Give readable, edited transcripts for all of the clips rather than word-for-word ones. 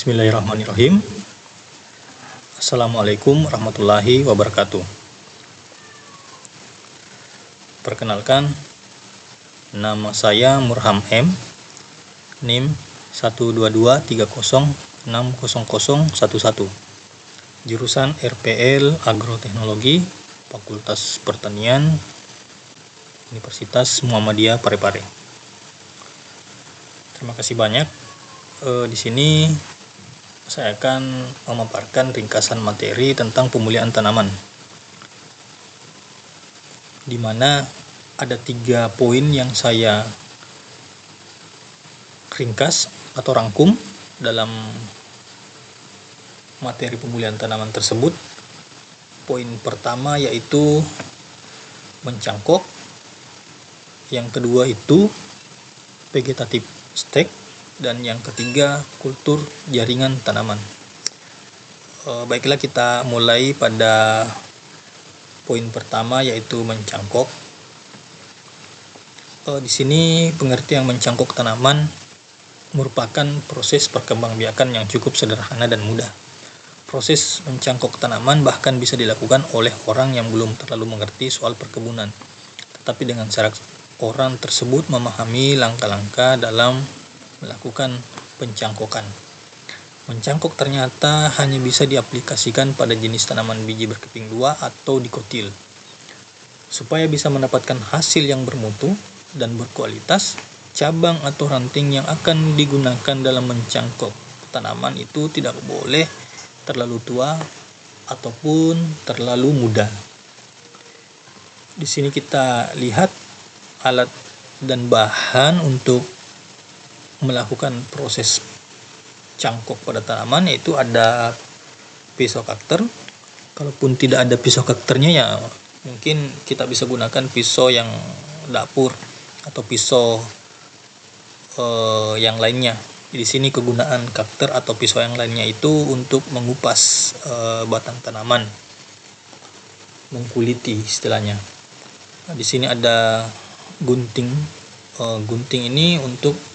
Bismillahirrahmanirrahim. Assalamualaikum warahmatullahi wabarakatuh. Perkenalkan, nama saya Murham M, NIM 12230600011, jurusan RPL Agroteknologi, Fakultas Pertanian, Universitas Muhammadiyah Parepare. Terima kasih banyak. Di sini saya akan memaparkan ringkasan materi tentang pemulihan tanaman, di mana ada 3 poin yang saya ringkas atau rangkum dalam materi pemulihan tanaman tersebut. Poin pertama yaitu mencangkok, yang kedua itu vegetative stage, dan yang ketiga kultur jaringan tanaman. Baiklah, kita mulai pada poin pertama yaitu mencangkok. Di sini pengertian mencangkok tanaman merupakan proses perkembangbiakan yang cukup sederhana dan mudah. Proses mencangkok tanaman bahkan bisa dilakukan oleh orang yang belum terlalu mengerti soal perkebunan, tetapi dengan syarat orang tersebut memahami langkah-langkah dalam melakukan pencangkokan. Mencangkok ternyata hanya bisa diaplikasikan pada jenis tanaman biji berkeping 2 atau dikotil. Supaya bisa mendapatkan hasil yang bermutu dan berkualitas, cabang atau ranting yang akan digunakan dalam mencangkok tanaman itu tidak boleh terlalu tua ataupun terlalu muda. Di sini kita lihat alat dan bahan untuk melakukan proses cangkok pada tanaman, yaitu ada pisau kakter. Kalaupun tidak ada pisau kakternya, ya mungkin kita bisa gunakan pisau yang dapur atau pisau yang lainnya. Di sini kegunaan kakter atau pisau yang lainnya itu untuk mengupas batang tanaman, mengkuliti istilahnya. Di sini ada gunting. Gunting ini untuk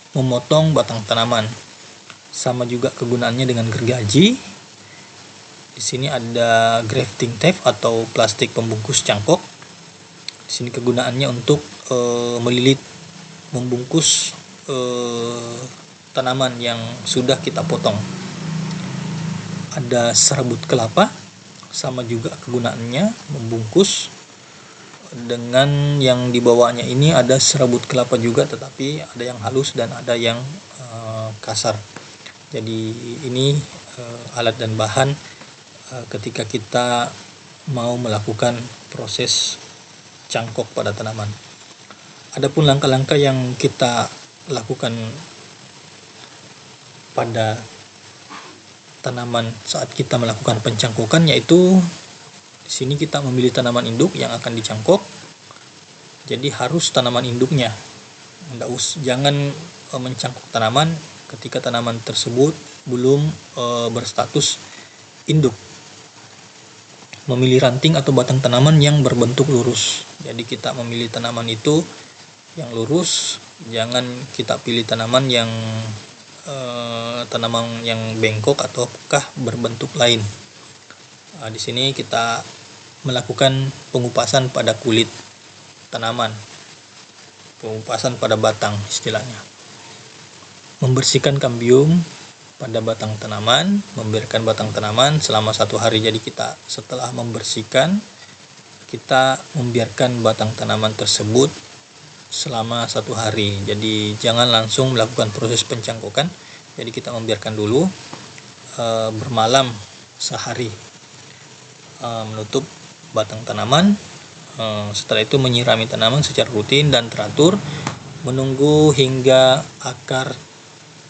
memotong batang tanaman. Sama juga kegunaannya dengan gergaji. Di sini ada grafting tape atau plastik pembungkus cangkok. Di sini kegunaannya untuk melilit, membungkus tanaman yang sudah kita potong. Ada serabut kelapa, sama juga kegunaannya membungkus. Dengan yang dibawanya ini ada serabut kelapa juga, tetapi ada yang halus dan ada yang kasar. Jadi ini alat dan bahan ketika kita mau melakukan proses cangkok pada tanaman. Adapun langkah-langkah yang kita lakukan pada tanaman saat kita melakukan pencangkokan, yaitu di sini kita memilih tanaman induk yang akan dicangkok. Jadi harus tanaman induknya. Jangan mencangkok tanaman ketika tanaman tersebut belum berstatus induk. Memilih ranting atau batang tanaman yang berbentuk lurus. Jadi kita memilih tanaman itu yang lurus. Jangan kita pilih tanaman yang bengkok ataukah berbentuk lain. Di sini kita melakukan pengupasan pada kulit tanaman, pengupasan pada batang istilahnya. Membersihkan kambium pada batang tanaman, membiarkan batang tanaman selama 1 hari. Jadi kita setelah membersihkan, kita membiarkan batang tanaman tersebut selama 1 hari. Jadi jangan langsung melakukan proses pencangkokan. Jadi kita membiarkan dulu bermalam sehari, menutup batang tanaman. Setelah itu menyirami tanaman secara rutin dan teratur, menunggu hingga akar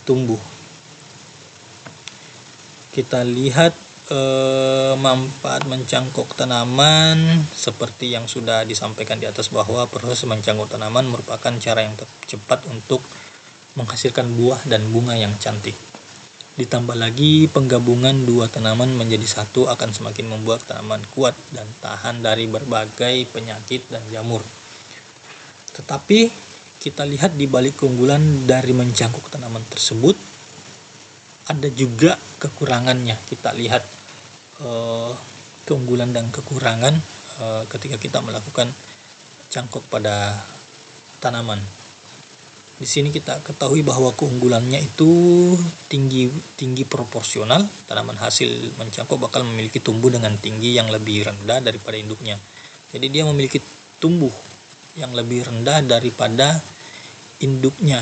tumbuh. Kita lihat manfaat mencangkok tanaman seperti yang sudah disampaikan di atas, bahwa proses mencangkok tanaman merupakan cara yang cepat untuk menghasilkan buah dan bunga yang cantik. Ditambah lagi penggabungan 2 tanaman menjadi satu akan semakin membuat tanaman kuat dan tahan dari berbagai penyakit dan jamur. Tetapi kita lihat di balik keunggulan dari mencangkok tanaman tersebut, ada juga kekurangannya. Kita lihat keunggulan dan kekurangan ketika kita melakukan cangkok pada tanaman. Di sini kita ketahui bahwa keunggulannya itu tinggi proporsional. Tanaman hasil mencangkok bakal memiliki tumbuh dengan tinggi yang lebih rendah daripada induknya. Jadi dia memiliki tumbuh yang lebih rendah daripada induknya.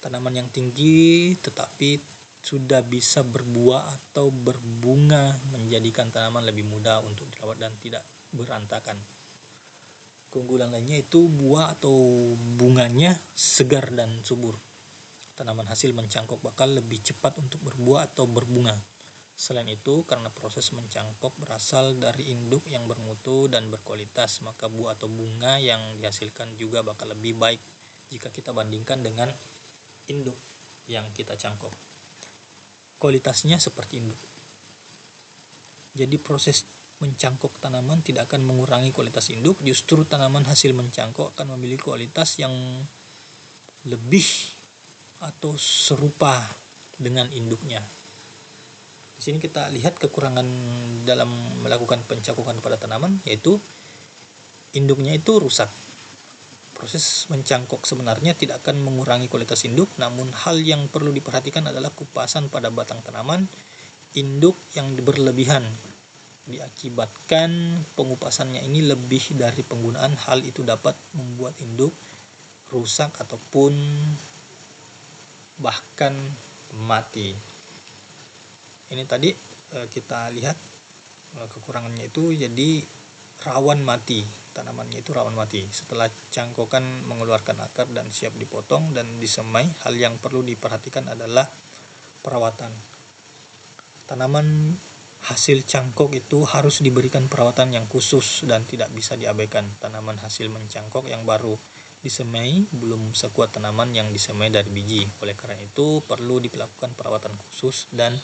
Tanaman yang tinggi tetapi sudah bisa berbuah atau berbunga menjadikan tanaman lebih mudah untuk dirawat dan tidak berantakan. Keunggulan lainnya itu buah atau bunganya segar dan subur. Tanaman hasil mencangkok bakal lebih cepat untuk berbuah atau berbunga. Selain itu, karena proses mencangkok berasal dari induk yang bermutu dan berkualitas, maka buah atau bunga yang dihasilkan juga bakal lebih baik jika kita bandingkan dengan induk yang kita cangkok. Kualitasnya seperti induk. Jadi proses mencangkok tanaman tidak akan mengurangi kualitas induk, justru tanaman hasil mencangkok akan memiliki kualitas yang lebih atau serupa dengan induknya. Di sini kita lihat kekurangan dalam melakukan pencangkokan pada tanaman, yaitu induknya itu rusak. Proses mencangkok sebenarnya tidak akan mengurangi kualitas induk, namun hal yang perlu diperhatikan adalah kupasan pada batang tanaman induk yang berlebihan. Diakibatkan pengupasannya ini lebih dari penggunaan, hal itu dapat membuat induk rusak ataupun bahkan mati. Ini tadi kita lihat kekurangannya itu, jadi rawan mati, tanamannya itu rawan mati. Setelah cangkokan mengeluarkan akar dan siap dipotong dan disemai, hal yang perlu diperhatikan adalah perawatan. Tanaman hasil cangkok itu harus diberikan perawatan yang khusus dan tidak bisa diabaikan. Tanaman hasil mencangkok yang baru disemai belum sekuat tanaman yang disemai dari biji. Oleh karena itu, perlu dilakukan perawatan khusus dan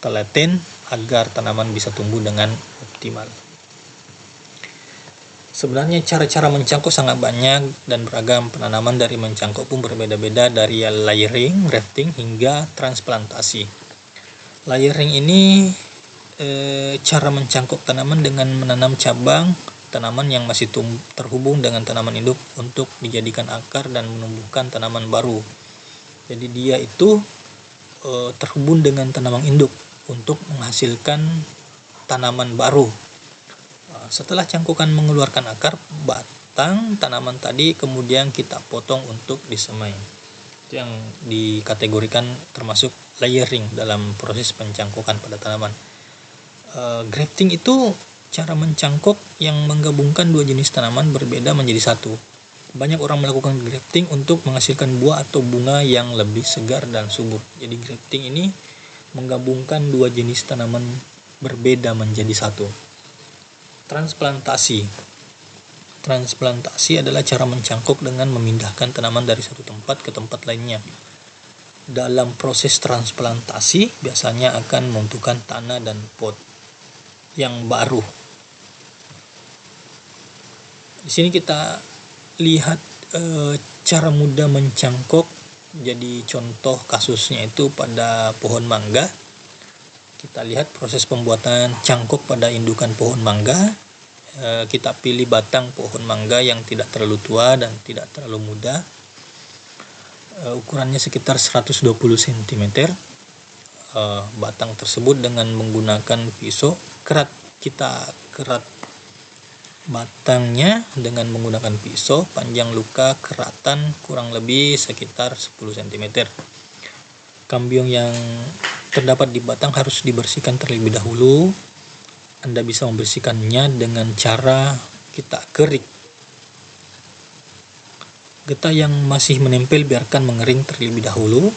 telaten agar tanaman bisa tumbuh dengan optimal. Sebenarnya cara-cara mencangkok sangat banyak dan beragam. Penanaman dari mencangkok pun berbeda-beda, dari layering, grafting, hingga transplantasi. Layering ini cara mencangkok tanaman dengan menanam cabang tanaman yang masih terhubung dengan tanaman induk untuk dijadikan akar dan menumbuhkan tanaman baru. Jadi dia itu terhubung dengan tanaman induk untuk menghasilkan tanaman baru. Setelah cangkokan mengeluarkan akar, batang tanaman tadi kemudian kita potong untuk disemai. Itu yang dikategorikan termasuk layering dalam proses pencangkokan pada tanaman. Grafting itu cara mencangkok yang menggabungkan dua jenis tanaman berbeda menjadi satu. Banyak orang melakukan grafting untuk menghasilkan buah atau bunga yang lebih segar dan subur. Jadi grafting ini menggabungkan dua jenis tanaman berbeda menjadi satu. Transplantasi adalah cara mencangkok dengan memindahkan tanaman dari satu tempat ke tempat lainnya. Dalam proses transplantasi biasanya akan membutuhkan tanah dan pot yang baru. Di sini kita lihat cara mudah mencangkok. Jadi contoh kasusnya itu pada pohon mangga. Kita lihat proses pembuatan cangkok pada indukan pohon mangga. Kita pilih batang pohon mangga yang tidak terlalu tua dan tidak terlalu muda. Ukurannya sekitar 120 cm. Batang tersebut dengan menggunakan pisau kita kerat batangnya dengan menggunakan pisau. Panjang luka keratan kurang lebih sekitar 10 cm. Kambiong yang terdapat di batang harus dibersihkan terlebih dahulu. Anda bisa membersihkannya dengan cara kita kerik. Getah yang masih menempel biarkan mengering terlebih dahulu.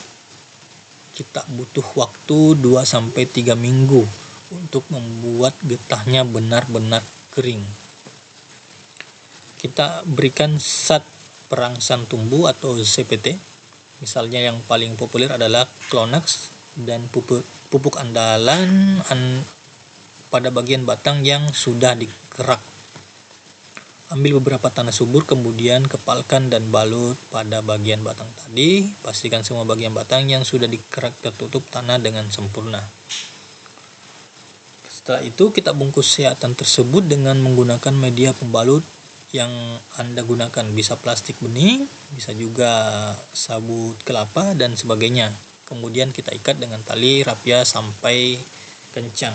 Kita butuh waktu 2-3 minggu untuk membuat getahnya benar-benar kering. Kita berikan zat perangsang tumbuh atau ZPT. Misalnya yang paling populer adalah Clonax, dan pupuk andalan pada bagian batang yang sudah dikerak. Ambil beberapa tanah subur, kemudian kepalkan dan balut pada bagian batang tadi. Pastikan semua bagian batang yang sudah dikerak tertutup tanah dengan sempurna. Setelah itu kita bungkus seatan tersebut dengan menggunakan media pembalut yang Anda gunakan. Bisa plastik bening, bisa juga sabut kelapa dan sebagainya. Kemudian kita ikat dengan tali rapia sampai kencang.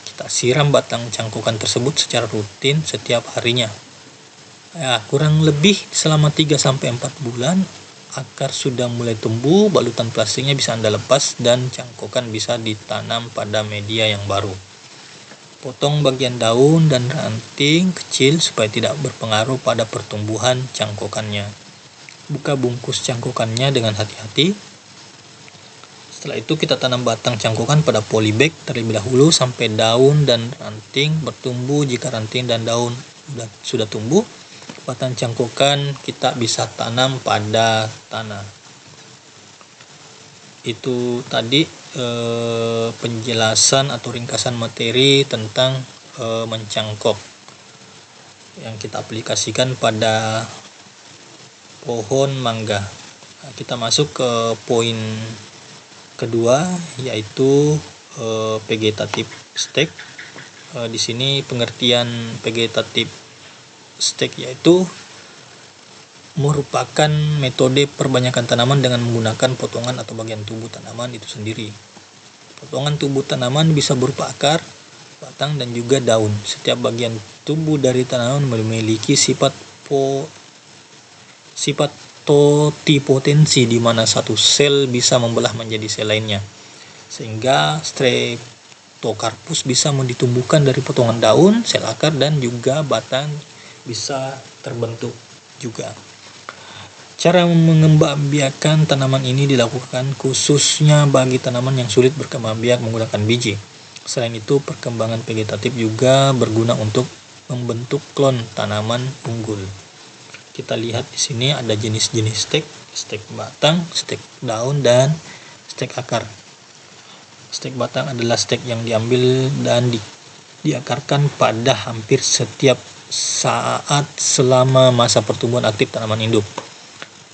Kita siram batang cangkokan tersebut secara rutin setiap harinya. Ya, kurang lebih selama 3-4 bulan akar sudah mulai tumbuh, balutan plastiknya bisa Anda lepas dan cangkokan bisa ditanam pada media yang baru. Potong bagian daun dan ranting kecil supaya tidak berpengaruh pada pertumbuhan cangkokannya. Buka bungkus cangkokannya dengan hati-hati. Setelah itu kita tanam batang cangkokan pada polybag terlebih dahulu sampai daun dan ranting bertumbuh. Jika ranting dan daun sudah tumbuh, batang cangkokan kita bisa tanam pada tanah. Itu tadi penjelasan atau ringkasan materi tentang mencangkok yang kita aplikasikan pada pohon mangga. Nah, kita masuk ke poin kedua, yaitu vegetative stage. Di sini pengertian vegetative stage yaitu merupakan metode perbanyakan tanaman dengan menggunakan potongan atau bagian tubuh tanaman itu sendiri. Potongan tubuh tanaman bisa berupa akar, batang, dan juga daun. Setiap bagian tubuh dari tanaman memiliki sifat totipotensi di mana satu sel bisa membelah menjadi sel lainnya. Sehingga Streptocarpus bisa ditumbuhkan dari potongan daun, sel akar, dan juga batang bisa terbentuk juga. Cara mengembangbiakan tanaman ini dilakukan khususnya bagi tanaman yang sulit berkembang biak menggunakan biji. Selain itu, perkembangan vegetatif juga berguna untuk membentuk klon tanaman unggul. Kita lihat di sini ada jenis-jenis stek batang, stek daun, dan stek akar. Stek batang adalah stek yang diambil dan diakarkan pada hampir setiap saat selama masa pertumbuhan aktif tanaman induk.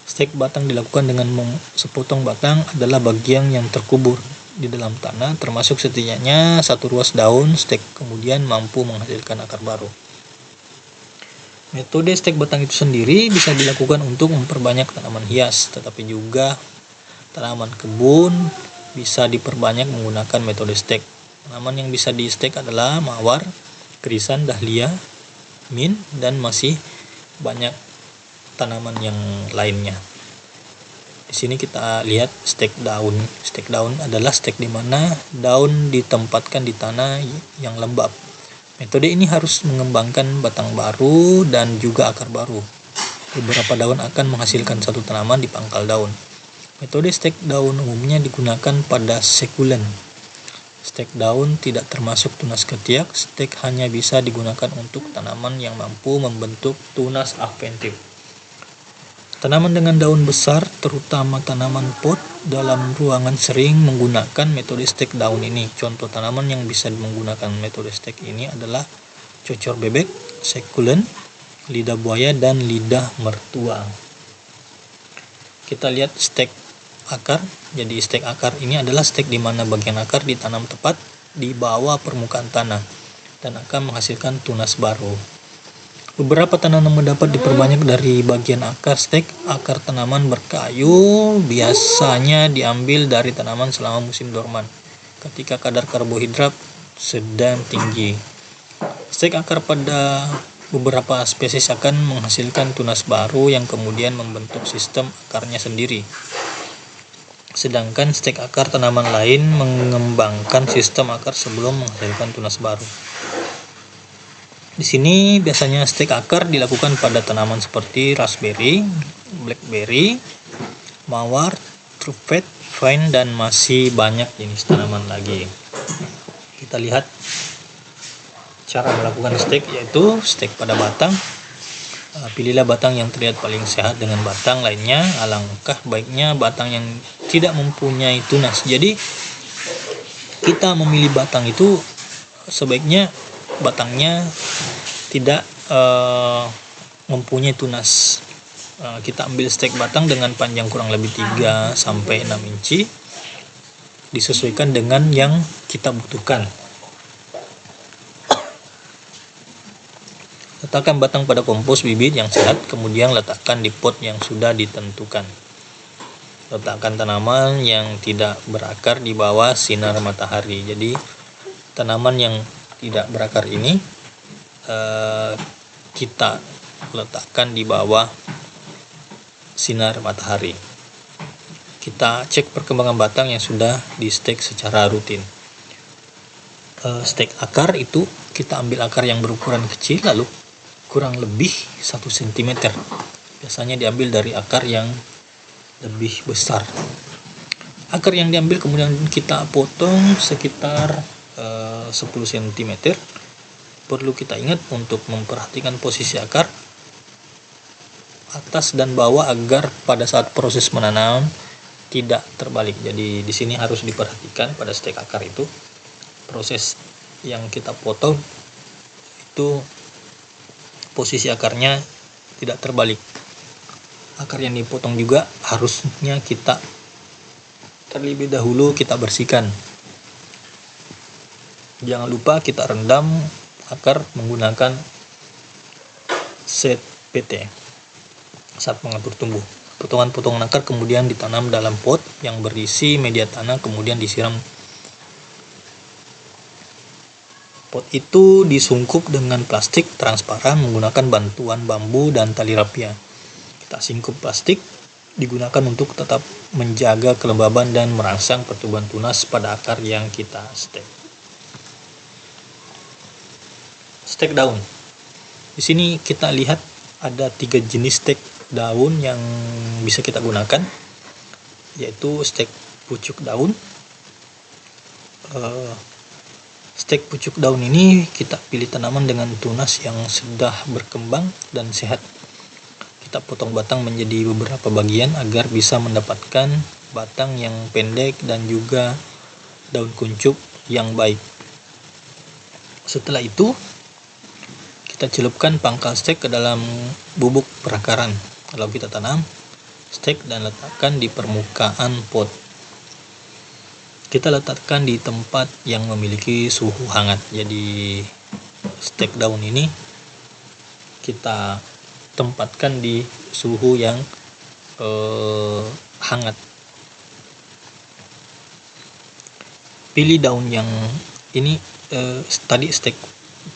Stek batang dilakukan dengan sepotong batang adalah bagian yang terkubur di dalam tanah, termasuk setidaknya satu ruas daun. Stek kemudian mampu menghasilkan akar baru. Metode stek batang itu sendiri bisa dilakukan untuk memperbanyak tanaman hias, tetapi juga tanaman kebun bisa diperbanyak menggunakan metode stek. Tanaman yang bisa di stek adalah mawar, krisan, dahlia, mint, dan masih banyak tanaman yang lainnya. Di sini kita lihat stek daun. Stek daun adalah stek di mana daun ditempatkan di tanah yang lembab. Metode ini harus mengembangkan batang baru dan juga akar baru. Beberapa daun akan menghasilkan satu tanaman di pangkal daun. Metode stek daun umumnya digunakan pada sekulen. Stek daun tidak termasuk tunas ketiak. Stek hanya bisa digunakan untuk tanaman yang mampu membentuk tunas adventif. Tanaman dengan daun besar, terutama tanaman pot dalam ruangan, sering menggunakan metode stek daun ini. Contoh tanaman yang bisa menggunakan metode stek ini adalah cocor bebek, sekulen, lidah buaya, dan lidah mertua. Kita lihat stek akar. Jadi stek akar ini adalah stek di mana bagian akar ditanam tepat di bawah permukaan tanah dan akan menghasilkan tunas baru. Beberapa tanaman dapat diperbanyak dari bagian akar stek. Akar tanaman berkayu biasanya diambil dari tanaman selama musim dorman, ketika kadar karbohidrat sedang tinggi. Stek akar pada beberapa spesies akan menghasilkan tunas baru yang kemudian membentuk sistem akarnya sendiri. Sedangkan stek akar tanaman lain mengembangkan sistem akar sebelum menghasilkan tunas baru. Di sini biasanya stek akar dilakukan pada tanaman seperti raspberry, blackberry, mawar, truffet, vine, dan masih banyak jenis tanaman lagi. Kita lihat cara melakukan stek, yaitu stek pada batang. Pilihlah batang yang terlihat paling sehat dengan batang lainnya. Alangkah baiknya batang yang tidak mempunyai tunas. Jadi kita memilih batang itu sebaiknya batangnya tidak mempunyai tunas. Kita ambil stek batang dengan panjang kurang lebih 3 sampai 6 inci, disesuaikan dengan yang kita butuhkan. Letakkan batang pada kompos bibit yang sehat, kemudian letakkan di pot yang sudah ditentukan. Letakkan tanaman yang tidak berakar di bawah sinar matahari. Jadi tanaman yang tidak berakar ini kita letakkan di bawah sinar matahari. Kita cek perkembangan batang yang sudah di stek secara rutin. Stek akar itu kita ambil akar yang berukuran kecil, lalu kurang lebih 1 cm. Biasanya diambil dari akar yang lebih besar. Akar yang diambil kemudian kita potong sekitar 10 cm. Perlu kita ingat untuk memperhatikan posisi akar atas dan bawah agar pada saat proses menanam tidak terbalik. Jadi di sini harus diperhatikan pada stek akar itu proses yang kita potong itu posisi akarnya tidak terbalik. Akar yang dipotong juga harusnya kita terlebih dahulu kita bersihkan. Jangan lupa kita rendam akar menggunakan set PT saat mengatur tumbuh. Potongan-potongan akar kemudian ditanam dalam pot yang berisi media tanah, kemudian disiram. Pot itu disungkup dengan plastik transparan menggunakan bantuan bambu dan tali rapia. Kita singkup plastik digunakan untuk tetap menjaga kelembaban dan merangsang pertumbuhan tunas pada akar yang kita stek. Stek daun. Di sini kita lihat ada 3 jenis stek daun yang bisa kita gunakan, yaitu stek pucuk daun. Stek pucuk daun ini kita pilih tanaman dengan tunas yang sudah berkembang dan sehat. Kita potong batang menjadi beberapa bagian agar bisa mendapatkan batang yang pendek dan juga daun kuncup yang baik. Setelah itu kita celupkan pangkal stek ke dalam bubuk perakaran. Lalu kita tanam stek dan letakkan di permukaan pot. Kita letakkan di tempat yang memiliki suhu hangat. Jadi stek daun ini kita tempatkan di suhu yang hangat. Pilih daun yang ini tadi stek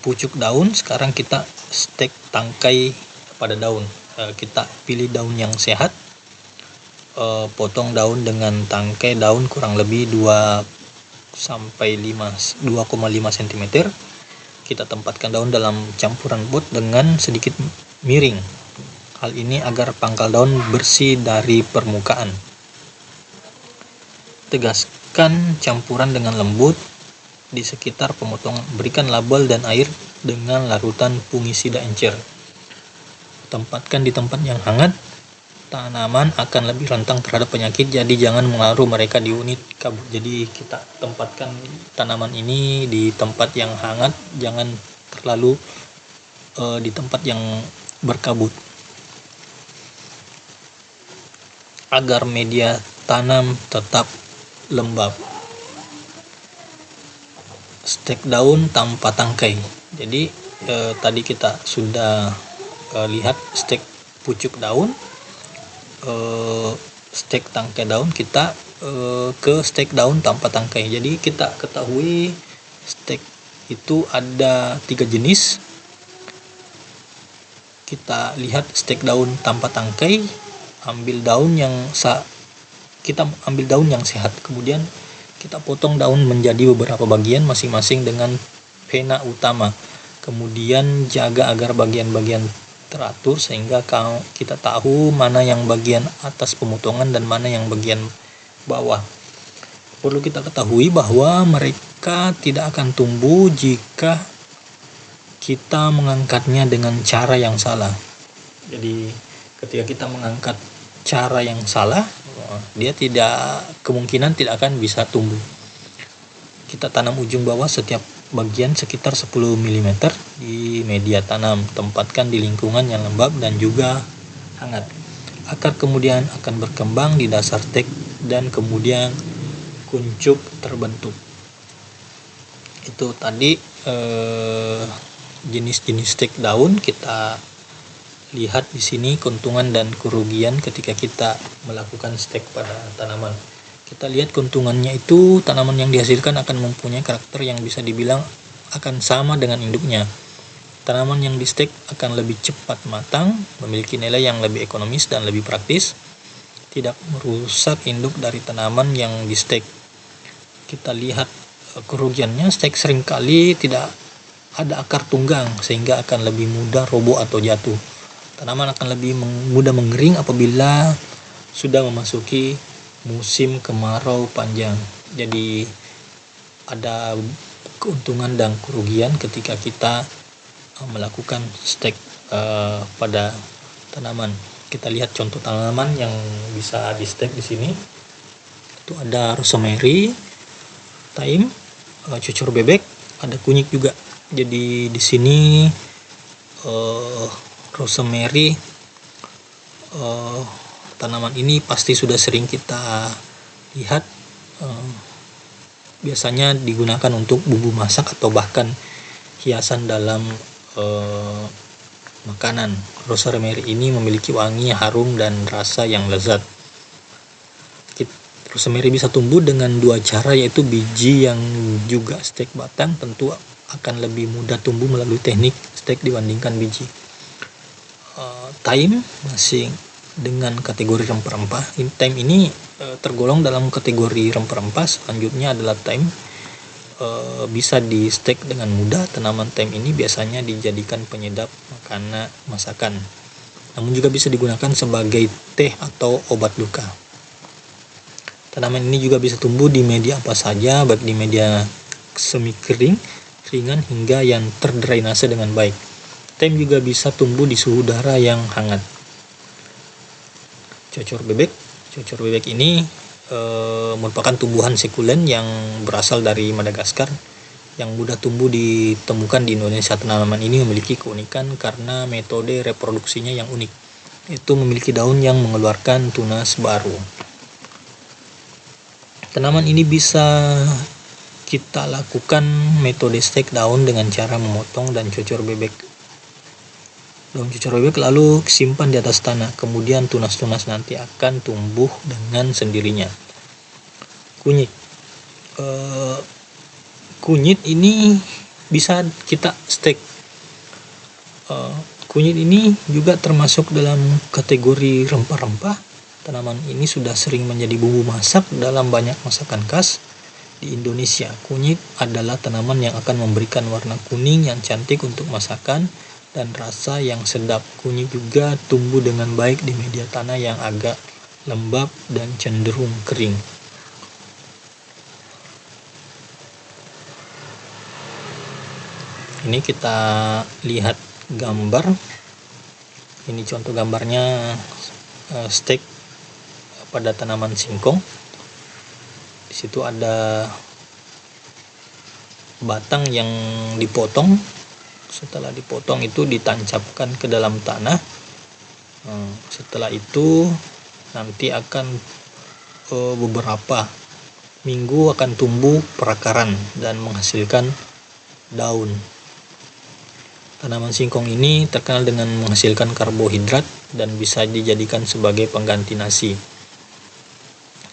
pucuk daun, sekarang kita stek tangkai pada daun. Kita pilih daun yang sehat, potong daun dengan tangkai daun kurang lebih 2,5 cm. Kita tempatkan daun dalam campuran pot dengan sedikit miring. Hal ini agar pangkal daun bersih dari permukaan. Tegaskan campuran dengan lembut di sekitar pemotongan. Berikan label dan air dengan larutan fungisida encer. Tempatkan di tempat yang hangat. Tanaman akan lebih rentan terhadap penyakit, jadi jangan menaruh mereka di unit kabut. Jadi kita tempatkan tanaman ini di tempat yang hangat, jangan terlalu di tempat yang berkabut, agar media tanam tetap lembab. Stek daun tanpa tangkai. Jadi tadi kita sudah lihat stek pucuk daun, stek tangkai daun, kita ke stek daun tanpa tangkai. Jadi kita ketahui stek itu ada 3 jenis. Kita lihat stek daun tanpa tangkai, kita ambil daun yang sehat, kemudian kita potong daun menjadi beberapa bagian masing-masing dengan pena utama. Kemudian jaga agar bagian-bagian teratur sehingga kita tahu mana yang bagian atas pemotongan dan mana yang bagian bawah. Perlu kita ketahui bahwa mereka tidak akan tumbuh jika kita mengangkatnya dengan cara yang salah. Jadi ketika kita mengangkat cara yang salah, dia kemungkinan tidak akan bisa tumbuh. Kita tanam ujung bawah setiap bagian sekitar 10 mm di media tanam. Tempatkan di lingkungan yang lembab dan juga hangat. Akar kemudian akan berkembang di dasar stek dan kemudian kuncup terbentuk. Itu tadi jenis-jenis stek daun. Kita lihat di sini keuntungan dan kerugian ketika kita melakukan stek pada tanaman. Kita lihat keuntungannya itu tanaman yang dihasilkan akan mempunyai karakter yang bisa dibilang akan sama dengan induknya. Tanaman yang di stek akan lebih cepat matang, memiliki nilai yang lebih ekonomis dan lebih praktis, tidak merusak induk dari tanaman yang di stek. Kita lihat kerugiannya, stek seringkali tidak ada akar tunggang sehingga akan lebih mudah roboh atau jatuh. Tanaman akan lebih mudah mengering apabila sudah memasuki musim kemarau panjang. Jadi ada keuntungan dan kerugian ketika kita melakukan stek pada tanaman. Kita lihat contoh tanaman yang bisa di stek di sini. Itu ada rosemary, thyme, cucur bebek, ada kunyit juga. Jadi di sini rosemary, tanaman ini pasti sudah sering kita lihat, biasanya digunakan untuk bumbu masak atau bahkan hiasan dalam makanan. Rosemary ini memiliki wangi, harum, dan rasa yang lezat. Rosemary bisa tumbuh dengan dua cara, yaitu biji yang juga stek batang tentu akan lebih mudah tumbuh melalui teknik stek dibandingkan biji. Thyme masih dengan kategori rempah-rempah. Thyme ini tergolong dalam kategori rempah-rempah. Selanjutnya adalah thyme, bisa di stek dengan mudah. Tanaman thyme ini biasanya dijadikan penyedap masakan, namun juga bisa digunakan sebagai teh atau obat luka. Tanaman ini juga bisa tumbuh di media apa saja, baik di media semi kering, ringan, hingga yang terdrainase dengan baik. Thyme juga bisa tumbuh di suhu udara yang hangat. Cucur bebek ini merupakan tumbuhan sekulen yang berasal dari Madagaskar yang mudah tumbuh ditemukan di Indonesia. Tanaman ini memiliki keunikan karena metode reproduksinya yang unik, yaitu memiliki daun yang mengeluarkan tunas baru. Tanaman ini bisa kita lakukan metode stek daun dengan cara memotong daun cucur bebek lalu simpan di atas tanah, kemudian tunas-tunas nanti akan tumbuh dengan sendirinya. Kunyit ini bisa kita stek. Kunyit ini juga termasuk dalam kategori rempah-rempah. Tanaman ini sudah sering menjadi bumbu masak dalam banyak masakan khas di Indonesia. Kunyit adalah tanaman yang akan memberikan warna kuning yang cantik untuk masakan dan rasa yang sedap. Kunyit juga tumbuh dengan baik di media tanah yang agak lembab dan cenderung kering. Ini kita lihat gambar. Ini contoh gambarnya stek pada tanaman singkong. Di situ ada batang yang dipotong. Setelah dipotong itu ditancapkan ke dalam tanah. Setelah itu nanti akan beberapa minggu akan tumbuh perakaran dan menghasilkan daun. Tanaman singkong ini terkenal dengan menghasilkan karbohidrat dan bisa dijadikan sebagai pengganti nasi.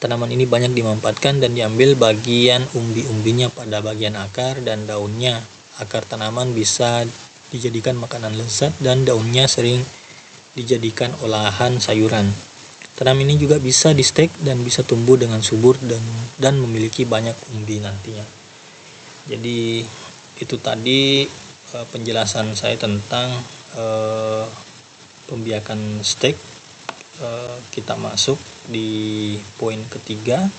Tanaman ini banyak dimanfaatkan dan diambil bagian umbi-umbinya pada bagian akar dan daunnya. Akar tanaman bisa dijadikan makanan lezat dan daunnya sering dijadikan olahan sayuran. Tanaman ini juga bisa di stek dan bisa tumbuh dengan subur dan memiliki banyak umbi nantinya. Jadi itu tadi penjelasan saya tentang pembiakan stek. Kita masuk di poin ketiga,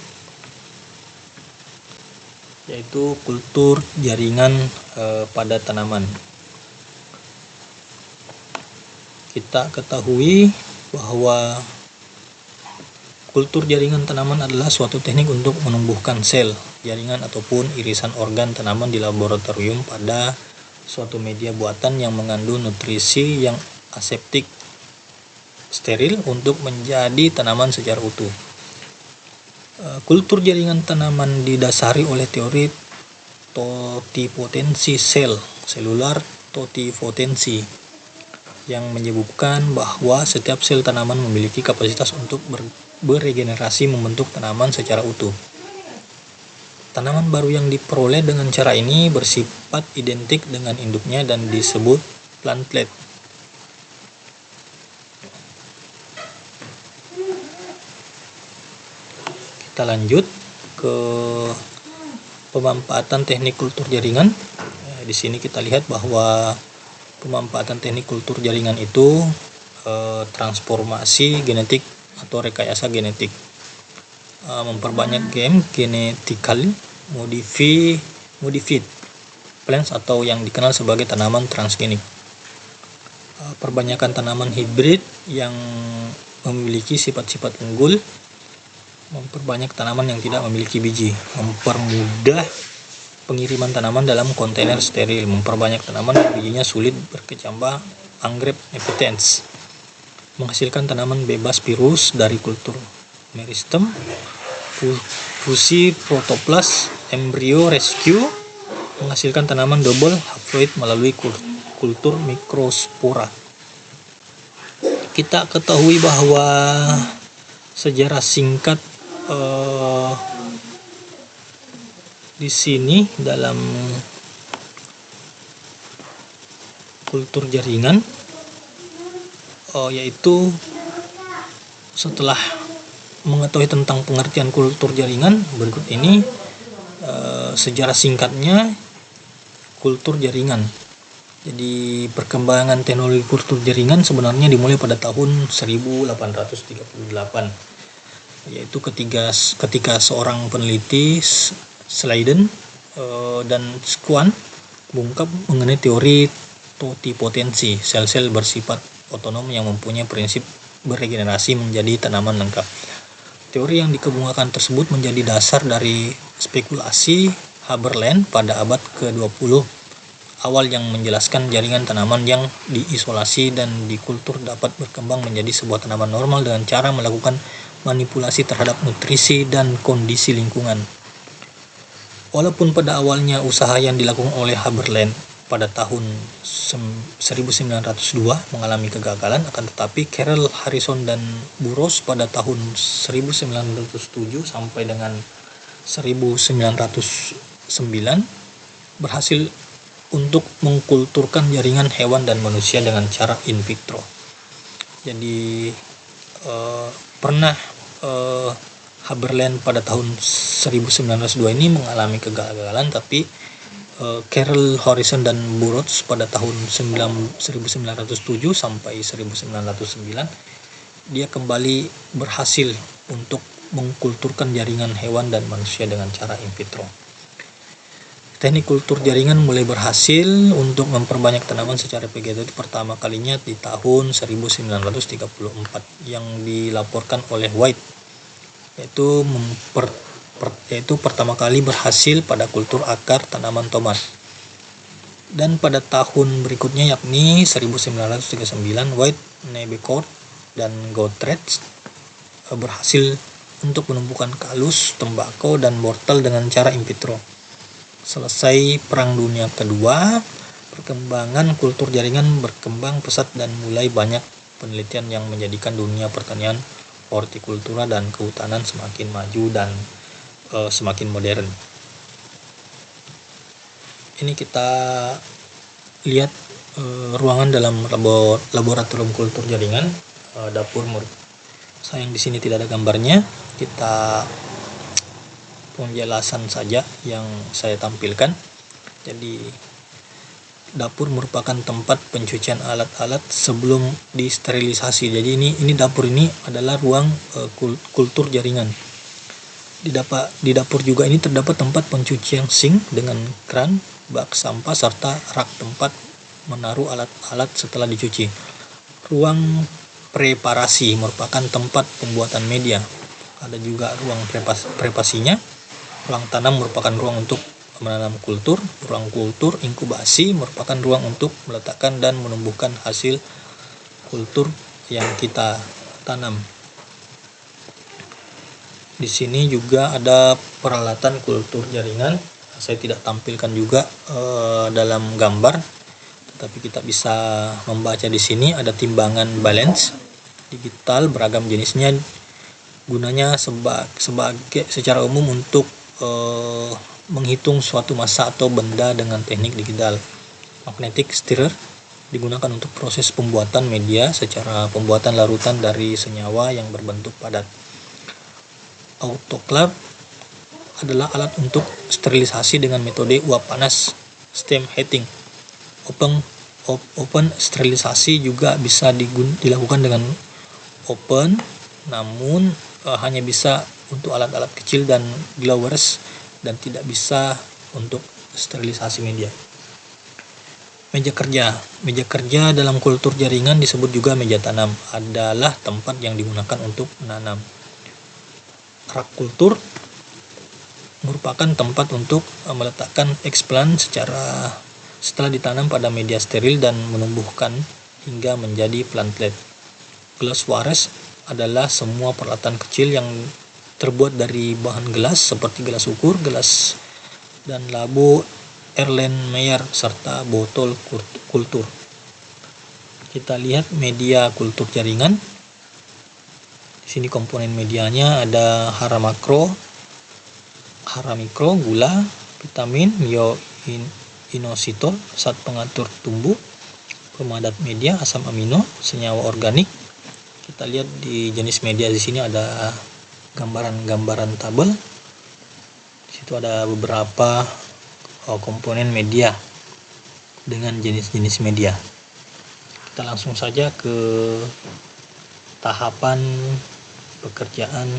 yaitu kultur jaringan pada tanaman. Kita ketahui bahwa Kultur jaringan tanaman adalah suatu teknik untuk menumbuhkan sel, jaringan ataupun irisan organ tanaman di laboratorium pada suatu media buatan yang mengandung nutrisi yang aseptik steril untuk menjadi tanaman secara utuh. Kultur jaringan tanaman didasari oleh teori totipotensi sel, selular totipotensi, yang menyebutkan bahwa setiap sel tanaman memiliki kapasitas untuk beregenerasi membentuk tanaman secara utuh. Tanaman baru yang diperoleh dengan cara ini bersifat identik dengan induknya dan disebut plantlet. Kita lanjut ke pemanfaatan teknik kultur jaringan. Di sini kita lihat bahwa pemanfaatan teknik kultur jaringan itu transformasi genetik atau rekayasa genetik, memperbanyak game genetically modified plants atau yang dikenal sebagai tanaman transgenik, perbanyakan tanaman hibrid yang memiliki sifat-sifat unggul, memperbanyak tanaman yang tidak memiliki biji, mempermudah pengiriman tanaman dalam kontainer steril, memperbanyak tanaman yang bijinya sulit berkecambah anggrep epitens, menghasilkan tanaman bebas virus dari kultur meristem, fusi protoplas, embrio rescue, menghasilkan tanaman double haploid melalui kultur mikrospora. Kita ketahui bahwa sejarah singkat di sini dalam kultur jaringan, yaitu setelah mengetahui tentang pengertian kultur jaringan, berikut ini sejarah singkatnya kultur jaringan. Jadi perkembangan teknologi kultur jaringan sebenarnya dimulai pada tahun 1838, yaitu ketika seorang peneliti Sladen dan Schwann mengungkap mengenai teori totipotensi, sel-sel bersifat otonom yang mempunyai prinsip beregenerasi menjadi tanaman lengkap. Teori yang dikemukakan tersebut menjadi dasar dari spekulasi Haberland pada abad ke-20 awal yang menjelaskan jaringan tanaman yang diisolasi dan dikultur dapat berkembang menjadi sebuah tanaman normal dengan cara melakukan manipulasi terhadap nutrisi dan kondisi lingkungan. Walaupun pada awalnya usaha yang dilakukan oleh Haberland pada tahun 1902 mengalami kegagalan, akan tetapi Carroll, Harrison, dan Burroughs pada tahun 1907 sampai dengan 1909 berhasil untuk mengkulturkan jaringan hewan dan manusia dengan cara in vitro. Jadi Haberland pada tahun 1902 ini mengalami kegagalan, tapi Carroll, Harrison, dan Burroughs pada tahun 1907 sampai 1909 dia kembali berhasil untuk mengkulturkan jaringan hewan dan manusia dengan cara in vitro. Teknik kultur jaringan mulai berhasil untuk memperbanyak tanaman secara vegetatif pertama kalinya di tahun 1934 yang dilaporkan oleh White, yaitu pertama kali berhasil pada kultur akar tanaman tomat. Dan pada tahun berikutnya yakni 1939 White, Nebecourt, dan Gottrecht berhasil untuk menumbuhkan kalus, tembakau, dan wortel dengan cara in vitro. Selesai Perang Dunia Kedua, perkembangan kultur jaringan berkembang pesat dan mulai banyak penelitian yang menjadikan dunia pertanian, hortikultura, dan kehutanan semakin maju dan semakin modern. Ini kita lihat ruangan dalam laboratorium kultur jaringan, dapur murid. Sayang di sini tidak ada gambarnya. Kita penjelasan saja yang saya tampilkan. Jadi dapur merupakan tempat pencucian alat-alat sebelum disterilisasi. Jadi ini dapur ini adalah ruang kultur jaringan. Di dapur juga ini terdapat tempat pencucian sink dengan kran, bak sampah, serta rak tempat menaruh alat-alat setelah dicuci. Ruang preparasi merupakan tempat pembuatan media. ada juga ruang privasinya. Ruang tanam merupakan ruang untuk menanam kultur. Ruang kultur inkubasi merupakan ruang untuk meletakkan dan menumbuhkan hasil kultur yang kita tanam. Di sini juga ada peralatan kultur jaringan. Saya tidak tampilkan juga dalam gambar, tetapi kita bisa membaca di sini. Ada timbangan balance digital beragam jenisnya, gunanya sebagai secara umum untuk menghitung suatu massa atau benda dengan teknik digital. Magnetic stirrer digunakan untuk proses pembuatan media secara pembuatan larutan dari senyawa yang berbentuk padat. Autoclave adalah alat untuk sterilisasi dengan metode uap panas, steam heating. Open sterilisasi juga bisa dilakukan dengan open, namun hanya bisa untuk alat-alat kecil dan glowers dan tidak bisa untuk sterilisasi media. Meja kerja dalam kultur jaringan disebut juga meja tanam, adalah tempat yang digunakan untuk menanam. Rak kultur merupakan tempat untuk meletakkan eksplan setelah ditanam pada media steril dan menumbuhkan hingga menjadi plantlet. Glasswares adalah semua peralatan kecil yang terbuat dari bahan gelas seperti gelas ukur, gelas dan labo Erlenmeyer serta botol kultur. Kita lihat media kultur jaringan. Di sini komponen medianya ada hara makro, hara mikro, gula, vitamin, inositol, zat pengatur tumbuh, pemadat media, asam amino, senyawa organik. Kita lihat di jenis media di sini ada gambaran tabel. Di situ ada beberapa komponen media dengan jenis-jenis media. Kita langsung saja ke tahapan pekerjaan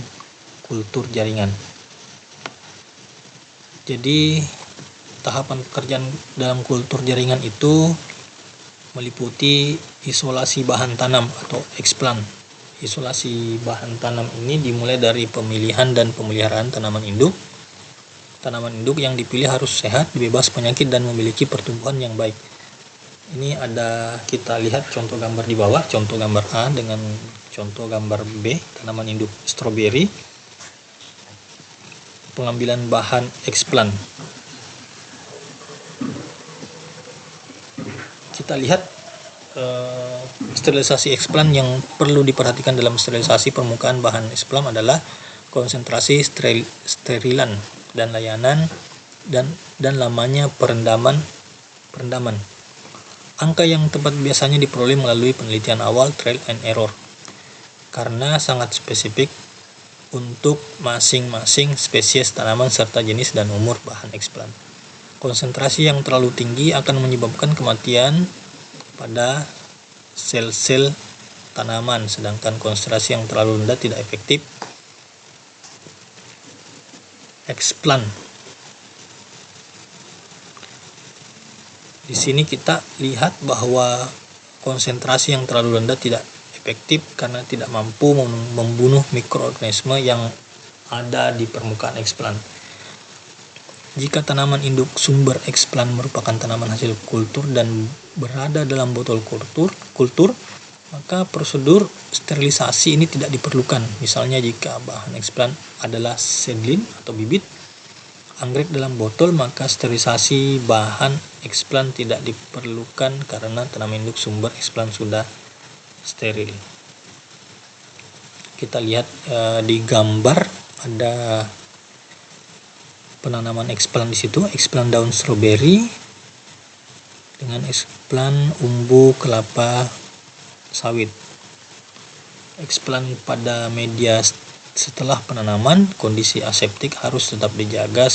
kultur jaringan. Jadi tahapan pekerjaan dalam kultur jaringan itu meliputi isolasi bahan tanam atau eksplan. Isolasi bahan tanam ini dimulai dari pemilihan dan pemeliharaan tanaman induk. Tanaman induk yang dipilih harus sehat, bebas penyakit, dan memiliki pertumbuhan yang baik. Ini kita lihat contoh gambar di bawah, contoh gambar A dengan contoh gambar B, tanaman induk stroberi. Pengambilan bahan eksplan. Kita lihat sterilisasi eksplan yang perlu diperhatikan dalam sterilisasi permukaan bahan eksplan adalah konsentrasi sterilan dan layanan dan lamanya perendaman. Angka yang tepat biasanya diperoleh melalui penelitian awal trial and error karena sangat spesifik untuk masing-masing spesies tanaman serta jenis dan umur bahan eksplan. Konsentrasi yang terlalu tinggi akan menyebabkan kematian pada sel-sel tanaman, sedangkan konsentrasi yang terlalu rendah tidak efektif. Eksplan. Di sini kita lihat bahwa konsentrasi yang terlalu rendah tidak efektif karena tidak mampu membunuh mikroorganisme yang ada di permukaan eksplan. Jika tanaman induk sumber eksplan merupakan tanaman hasil kultur dan berada dalam botol kultur, maka prosedur sterilisasi ini tidak diperlukan. Misalnya jika bahan eksplan adalah seedling atau bibit anggrek dalam botol, maka sterilisasi bahan eksplan tidak diperlukan karena tanaman induk sumber eksplan sudah steril. Kita lihat di gambar ada penanaman eksplan di situ, eksplan daun stroberi dengan eksplan umbu kelapa sawit. Eksplan pada media setelah penanaman, kondisi aseptik harus tetap dijaga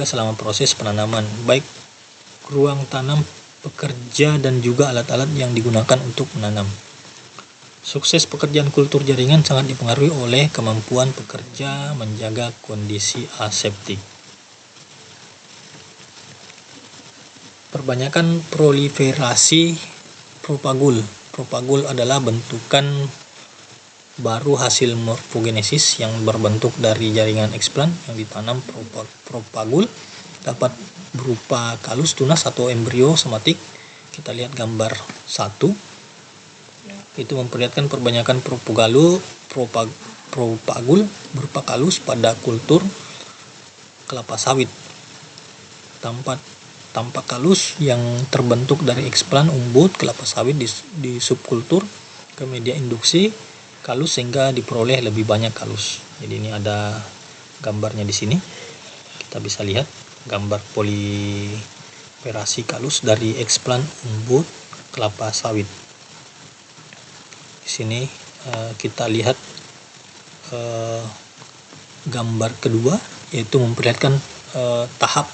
selama proses penanaman, baik ruang tanam, pekerja, dan juga alat-alat yang digunakan untuk menanam. Sukses pekerjaan kultur jaringan sangat dipengaruhi oleh kemampuan pekerja menjaga kondisi aseptik. Perbanyakan proliferasi propagul. Propagul adalah bentukan baru hasil morfogenesis yang berbentuk dari jaringan eksplan yang ditanam propagul dapat berupa kalus, tunas, atau embrio somatik. Kita lihat gambar 1. Itu memperlihatkan perbanyakan propagul berupa kalus pada kultur kelapa sawit. Tampak kalus yang terbentuk dari eksplan umbut kelapa sawit di subkultur ke media induksi kalus sehingga diperoleh lebih banyak kalus. Jadi ini ada gambarnya di sini. Kita bisa lihat gambar polimerasi kalus dari eksplan umbut kelapa sawit. Di sini kita lihat gambar kedua, yaitu memperlihatkan tahap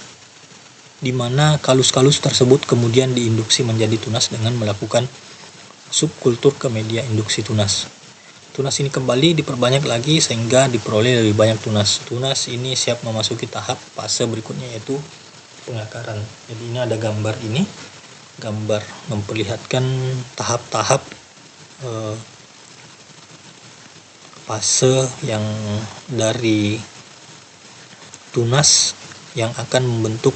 di mana kalus-kalus tersebut kemudian diinduksi menjadi tunas dengan melakukan subkultur ke media induksi tunas. Tunas ini kembali diperbanyak lagi sehingga diperoleh lebih banyak tunas. Tunas ini siap memasuki tahap fase berikutnya, yaitu pengakaran. Jadi ini ada gambar ini, gambar memperlihatkan tahap-tahap fase yang dari tunas yang akan membentuk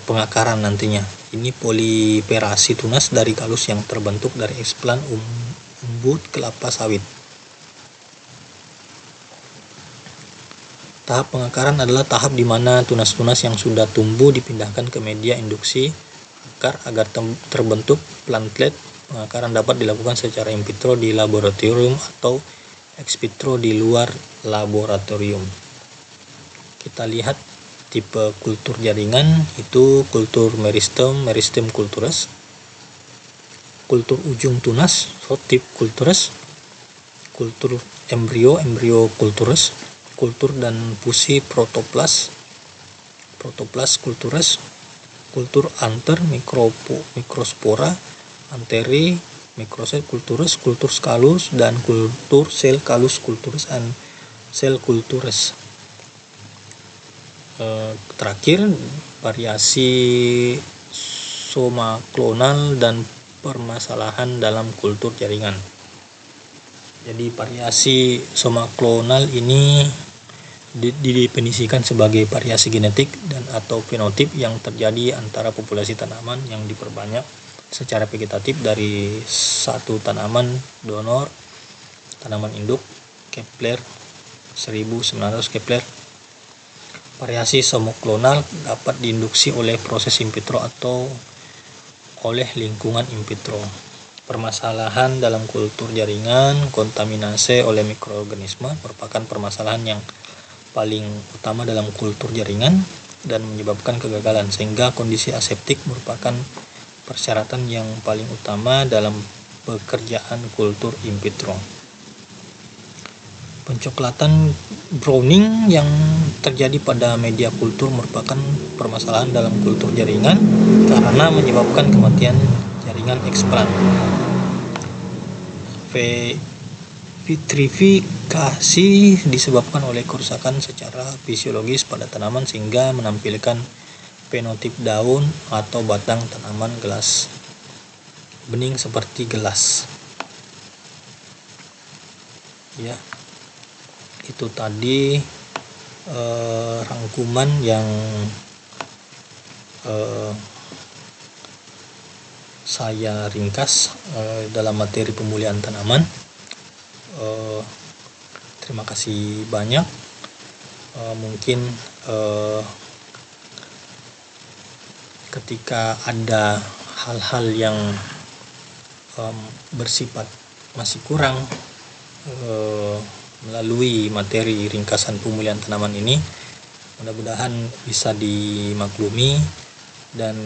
pengakaran nantinya. Ini polimerasi tunas dari kalus yang terbentuk dari eksplan umbut kelapa sawit. Tahap pengakaran adalah tahap di mana tunas-tunas yang sudah tumbuh dipindahkan ke media induksi akar agar terbentuk plantlet. Pengakaran dapat dilakukan secara in vitro di laboratorium atau ex vitro di luar laboratorium. Kita lihat tipe kultur jaringan, itu kultur meristem kultures, kultur ujung tunas, type kultures, kultur embrio kultures, kultur dan fusi protoplas kultures, kultur anter mikrospora, anteri mikrosel kultures, kultur skalus, dan kultur sel kalus kultures and sel kultures. Terakhir, variasi somaklonal dan permasalahan dalam kultur jaringan. Jadi variasi somaklonal ini didefinisikan sebagai variasi genetik dan atau fenotip yang terjadi antara populasi tanaman yang diperbanyak secara vegetatif dari satu tanaman donor, tanaman induk, Kepler 1900 Kepler. Variasi somaklonal dapat diinduksi oleh proses in vitro atau oleh lingkungan in vitro. Permasalahan dalam kultur jaringan, kontaminasi oleh mikroorganisme merupakan permasalahan yang paling utama dalam kultur jaringan dan menyebabkan kegagalan, sehingga kondisi aseptik merupakan persyaratan yang paling utama dalam pekerjaan kultur in vitro. Pencoklatan browning yang terjadi pada media kultur merupakan permasalahan dalam kultur jaringan karena menyebabkan kematian jaringan eksplan. Vitrifikasi disebabkan oleh kerusakan secara fisiologis pada tanaman sehingga menampilkan fenotip daun atau batang tanaman gelas bening seperti gelas. Ya. Itu tadi rangkuman yang saya ringkas dalam materi pemulihan tanaman. Terima kasih banyak. Mungkin ketika ada hal-hal yang bersifat masih kurang melalui materi ringkasan pemulihan tanaman ini, mudah-mudahan bisa dimaklumi, dan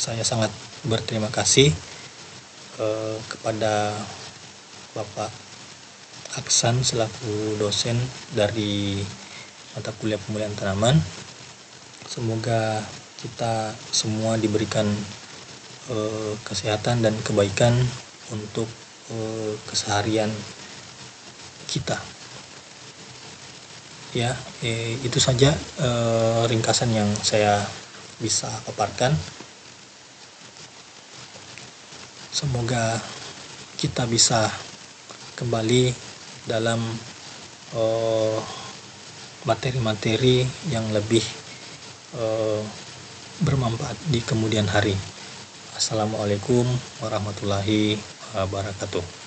saya sangat berterima kasih kepada Bapak Aksan selaku dosen dari mata kuliah pemulihan tanaman. Semoga kita semua diberikan kesehatan dan kebaikan untuk keseharian kita. Ya, itu saja ringkasan yang saya bisa paparkan. Semoga kita bisa kembali dalam materi-materi yang lebih bermanfaat di kemudian hari. Assalamualaikum warahmatullahi wabarakatuh.